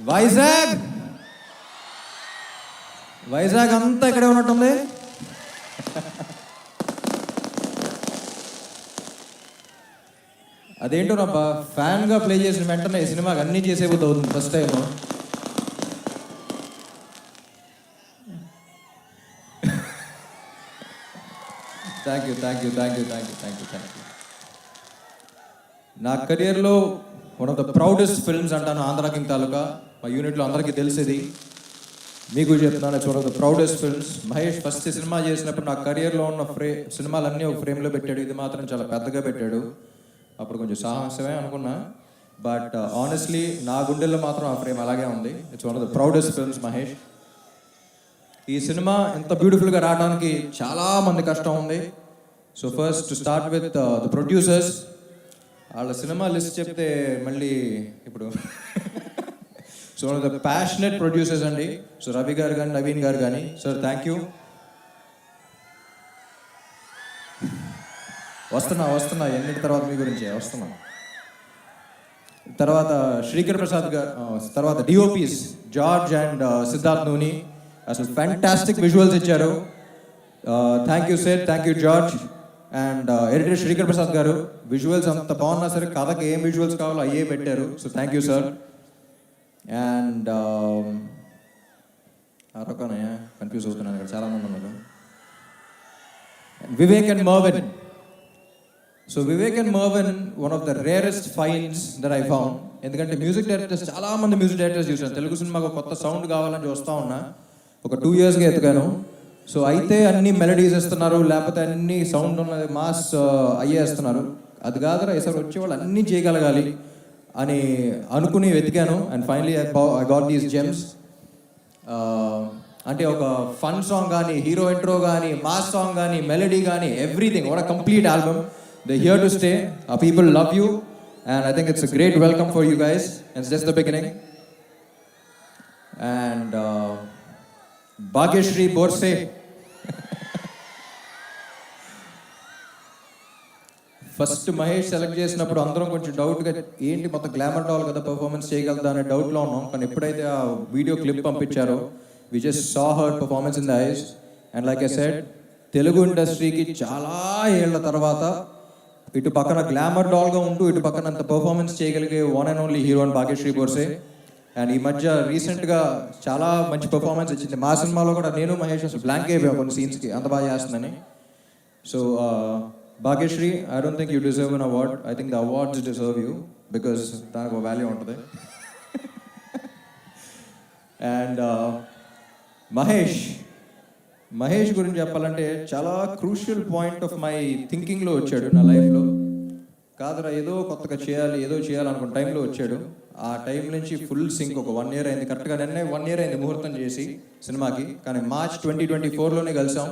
వైజాగ్ అంతా ఇక్కడే ఉన్నట్టుంది. అదేంటో నబ్బా, ఫ్యాన్గా ప్లే చేసిన వెంటనే ఈ సినిమాకి అన్నీ చేసేబోతు అవుతుంది ఫస్ట్ టైం. Thank you. నా కెరియర్లో one of the proudest films అంటాను ఆంధ్ర కింగ్ తాలూకా. మా యూనిట్లో అందరికీ తెలిసేది, మీకు చెప్తున్నాను, it's one of the proudest films. Mahesh first cinema చేసినప్పుడు నా కెరియర్లో ఉన్న సినిమాలన్నీ ఒక ఫ్రేమ్లో పెట్టాడు. ఇది మాత్రం చాలా పెద్దగా పెట్టాడు. అప్పుడు కొంచెం సాహసమే అనుకున్నా, బట్ ఆనెస్ట్లీ నా గుండెల్లో మాత్రం ఆ ఫ్రేమ్ అలాగే ఉంది. It's one of the proudest films Mahesh. ఈ సినిమా ఇంత బ్యూటిఫుల్గా రావడానికి చాలా మంది కష్టం ఉంది. So first to start with the producers. వాళ్ళ సినిమా లిస్ట్ చెప్తే మళ్ళీ ఇప్పుడు సో ద ప్యాషనెట్ ప్రొడ్యూసర్స్ అండి. సో రవి గారు కానీ, నవీన్ గారు కానీ, సార్ థ్యాంక్ యూ. వస్తున్నా ఎన్నిటి తర్వాత మీ గురించి వస్తున్నా. తర్వాత శ్రీకర్ ప్రసాద్ గారు, తర్వాత డిఓపీస్ జార్జ్ అండ్ సిద్ధార్థ్ నూని. అసలు ఫ్యాంటాస్టిక్ విజువల్స్ ఇచ్చారు. Thank you sir, thank you George. And editor Srikar Prasad గారు, విజువల్స్ అంత బాగున్నా సరే కథకి ఏం విజువల్స్ కావాలో అయ్యే పెట్టారు. So thank you sir. And రకనయ్య కన్ఫ్యూజ్ అవుతున్నాను, ఇక్కడ చాలామంది ఉన్నారు. Vivek and Marvin. So Vivek and Marvin one of the rarest finds that I found. ఎందుకంటే మ్యూజిక్ డైరెక్టర్స్, చాలామంది మ్యూజిక్ డైరెక్టర్స్ చూసాను. తెలుగు సినిమాకు కొత్త సౌండ్ కావాలని చూస్తూ ఉన్నా, ఒక 2 yearsగా ఎత్తుకాను. సో అయితే అన్ని మెలడీస్ ఇస్తున్నారు, లేకపోతే అన్ని సౌండ్ ఉన్నది మాస్ అయ్యేస్తున్నారు. అది కాదురా, ఈసారి వచ్చేవాళ్ళు అన్నీ చేయగలగాలి అని అనుకుని వెతికాను. And finally I got these gems. అంటే ఒక ఫన్ సాంగ్ కానీ, హీరో ఇంట్రో కానీ, మాస్ సాంగ్ కానీ, మెలడీ కానీ, everything. What a complete album. They here to stay. People love you and I think it's a great welcome for you guys. It's just the beginning. And Bhagyashri Borse. First Mahesh select చేసినప్పుడు అందరం కొంచెం డౌట్గా, ఏంటి మొత్తం glamour doll కదా, performance చేయగలదా అనే డౌట్లో ఉన్నాం. కానీ ఎప్పుడైతే ఆ వీడియో క్లిప్ పంపించారో, we just saw her performance in the eyes. And like I said, Telugu ఇండస్ట్రీకి చాలా ఏళ్ల తర్వాత ఇటు పక్కన గ్లామర్ డాల్గా ఉంటూ ఇటు పక్కన అంత పర్ఫార్మెన్స్ చేయగలిగే వన్ అండ్ ఓన్లీ హీరో అని భాగ్యశ్రీ బోర్సే. అండ్ ఈ మధ్య రీసెంట్గా చాలా మంచి పర్ఫార్మెన్స్ ఇచ్చింది. మా సినిమాలో కూడా నేను మహేష్ అసలు బ్లాంక్ అయిపోయాం కొన్ని సీన్స్కి, అంత బాగా చేస్తుందని. So Bhagyashri, I don't think you deserve an award. I think the awards deserve you, because దానికి ఒక వాల్యూ ఉంటుంది. అండ్ మహేష్ గురించి చెప్పాలంటే చాలా క్రూషియల్ పాయింట్ ఆఫ్ మై థింకింగ్లో వచ్చాడు నా లైఫ్లో. కాదురా ఏదో కొత్తగా చేయాలనుకున్న టైంలో వచ్చాడు. ఆ టైం నుంచి ఫుల్ సింక్. ఒక 1 year అయింది, కరెక్ట్గా నిన్నే 1 year అయింది ముహూర్తం చేసి సినిమాకి. కానీ March 2024లోనే కలిసాం.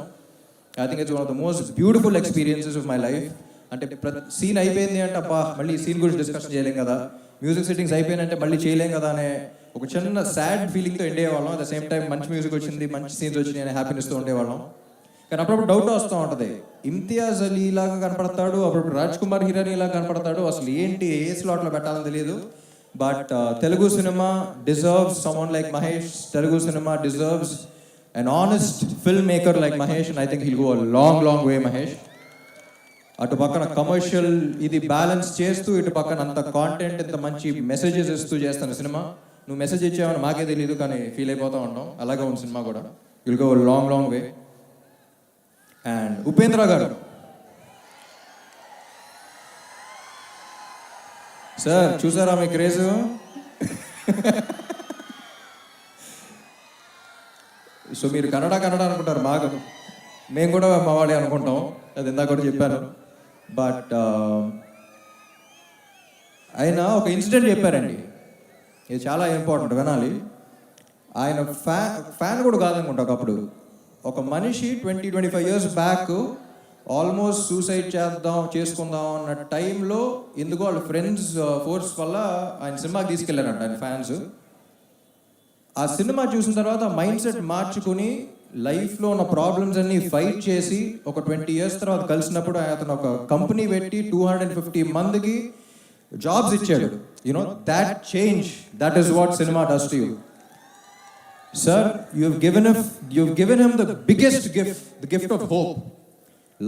I think it's one of the most beautiful experiences of my life. అంటే సీన్ అయిపోయింది అంటే అబ్బా మళ్ళీ ఈ సీన్ గురించి డిస్కషన్ చేయలేం కదా, మ్యూజిక్ సెట్టింగ్స్ అయిపోయినంటే మళ్ళీ చేయలేం కదా అనే ఒక చిన్న సాడ్ ఫీలింగ్తో ఎండ్ అయ్యేవాళ్ళం. అట్ ద సేమ్ టైం మంచి మ్యూజిక్ వచ్చింది, మంచి సీన్స్ వచ్చినాయి అనే హ్యాపీనెస్తో ఉండేవాళ్ళం. కానీ అప్పుడప్పుడు డౌట్ వస్తూ ఉంటుంది, ఇమ్తియాజ్ అలీ లాగా కనపడతాడు, అప్పుడప్పుడు రాజ్ కుమార్ హిరానీ లాగా కనపడతాడు, అసలు ఏంటి ఏ స్లాట్లో పెట్టాలని తెలియదు. But Telugu cinema deserves someone like Mahesh. Telugu cinema deserves an honest filmmaker like Mahesh, and I think he'll go a long way, Mahesh. అటు పక్కన కమర్షియల్ ఇది బ్యాలెన్స్ చేస్తూ, ఇటు పక్కన అంత కాంటెంట్, ఇంత మంచి మెసేజెస్ ఇస్తూ చేస్తాను సినిమా. నువ్వు మెసేజ్ ఇచ్చావని మాకే తెలియదు, కానీ ఫీల్ అయిపోతూ ఉంటాం. అలాగే ఉంది సినిమా కూడా. Will go long way. And Upendra గారు, సార్ చూసారా మీ క్రేజ్? సో మీరు కన్నడ అనుకుంటారు బాగా, మేము కూడా మా వాడే అనుకుంటాం, అది ఇందాక కూడా చెప్పాను. బట్ ఆయన ఒక ఇన్సిడెంట్ చెప్పారండి, ఇది చాలా ఇంపార్టెంట్, వినాలి. ఆయన ఫ్యాన్ కూడా కాదనుకుంటా. ఒకప్పుడు ఒక మనిషి 20-25 years బ్యాక్ ఆల్మోస్ట్ సూసైడ్ చేసుకుందాం అన్న టైంలో ఎందుకో వాళ్ళ ఫ్రెండ్స్ ఫోర్స్ వల్ల ఆయన సినిమాకి తీసుకెళ్లారంట ఆయన ఫ్యాన్స్. ఆ సినిమా చూసిన తర్వాత మైండ్ సెట్ మార్చుకుని లైఫ్లో ఉన్న ప్రాబ్లమ్స్ అన్ని ఫైట్ చేసి ఒక 20 years తర్వాత కలిసినప్పుడు అతను ఒక కంపెనీ పెట్టి 250 మందికి జాబ్స్ ఇచ్చాడు. You know that change, that is what cinema does to you. Sir, you've given him the biggest gift, the gift of hope.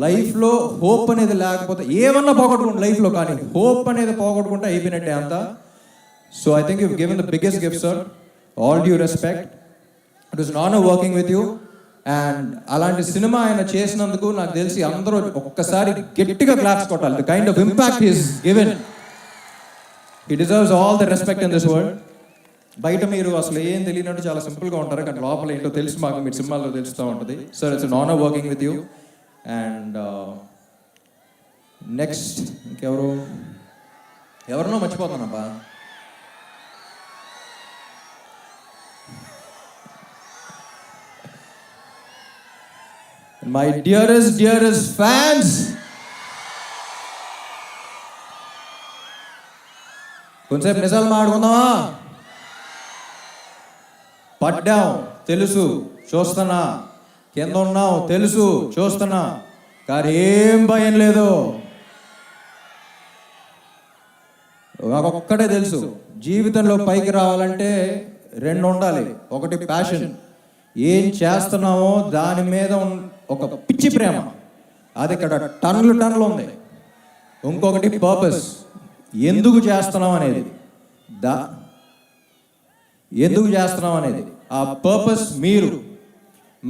లైఫ్లో హోప్ అనేది లేకపోతే ఏమన్నా పోగొట్టుకుంటే లైఫ్లో, కానీ హోప్ అనేది పోగొట్టుకుంటే అయిపోయినట్టే అంతా. So I think you've given the biggest gift, sir. All due respect. It was an honor working with you. And అలాంటి సినిమా ఆయన చేసినందుకు నాకు తెలిసి అందరూ ఒక్కసారి గట్టిగా క్లాప్స్ కొట్టాలి. The kind of impact is given, he deserves all the respect in this world. బయట మీరు అసలు ఏం తెలియనట్టు చాలా సింపుల్గా ఉంటారు, కానీ లోపల ఏంటో తెలుసు మాకు, మీరు సినిమాల్లో తెలుస్తూ ఉంటుంది. Sir, it's an honour working with you. And next ఎవరినో మర్చిపోతానబ్బా. My dearest fans, కొంచెంసేపు నిజాలు మాట్లాడుకుందామా? పడ్డాం తెలుసు, చూస్తున్నా. కింద ఉన్నావు తెలుసు, చూస్తున్నా. కానీ ఏం భయం లేదు. ఒక్కటే తెలుసు, జీవితంలో పైకి రావాలంటే రెండు ఉండాలి. ఒకటి ప్యాషన్, ఏం చేస్తున్నామో దాని మీద ఒక పిచ్చి ప్రేమ, అది ఇక్కడ టన్నులు ఉంది. ఇంకొకటి పర్పస్, ఎందుకు చేస్తున్నాం అనేది. ఎందుకు చేస్తున్నాం అనేది ఆ పర్పస్ మీరు.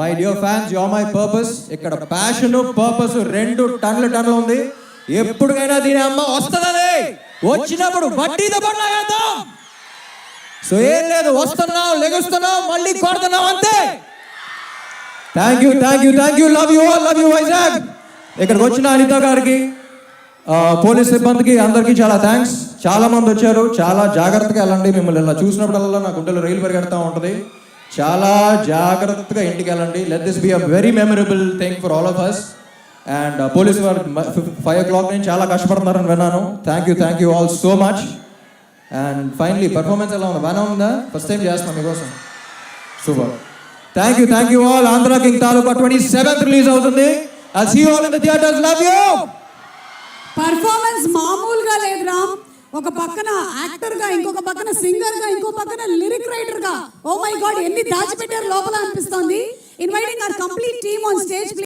My dear fans, you are my purpose. ఇక్కడ ప్యాషన్ పర్పస్ రెండు టన్నులు ఉంది. ఎప్పటికైనా దీని అమ్మ వస్తుందని వచ్చినప్పుడు వడ్డీతో పడలాగేద్దాం. సో ఏం లేదు, వస్తున్నాం, లెగుస్తున్నాం, మళ్ళీ కొడుతున్నాం, అంతే. Thank you, love you all, love you Vizag. ఇక్కడికి వచ్చిన అనిత గారికి, పోలీస్ సిబ్బందికి అందరికీ చాలా థ్యాంక్స్. చాలా మంది వచ్చారు. చాలా జాగ్రత్తగా వెళ్ళండి. మిమ్మల్ని ఇలా చూసినప్పుడల్లా నా గుండెలో రైలు పరిగెడతా ఉంటుంది. చాలా జాగ్రత్తగా ఇంటికి వెళ్ళండి. Let this be a very memorable thing for all of us. And police వారు 5 o'clock నుంచి చాలా కష్టపడుతున్నారని విన్నాను. Thank you all so much. And finally performance ఎలా ఉంది? బాగానే ఉందా? ఫస్ట్ టైం చేస్తున్నాం మీకోసం. Super. Thank you all. Andhra King Taluka 27th release అవుతుంది. I'll see you all in the theaters. Love you. Performance మామూలుగా లేదు రామ్. ఒక పక్కన యాక్టర్ గా, ఇంకొక పక్కన సింగర్ గా, ఇంకో పక్కన లిరిక్ రైటర్ గా. ఓ మై గాడ్, ఎన్ని దాచిపెట్టారు లోపల అనిపిస్తోంది. Inviting hour complete team on stage please.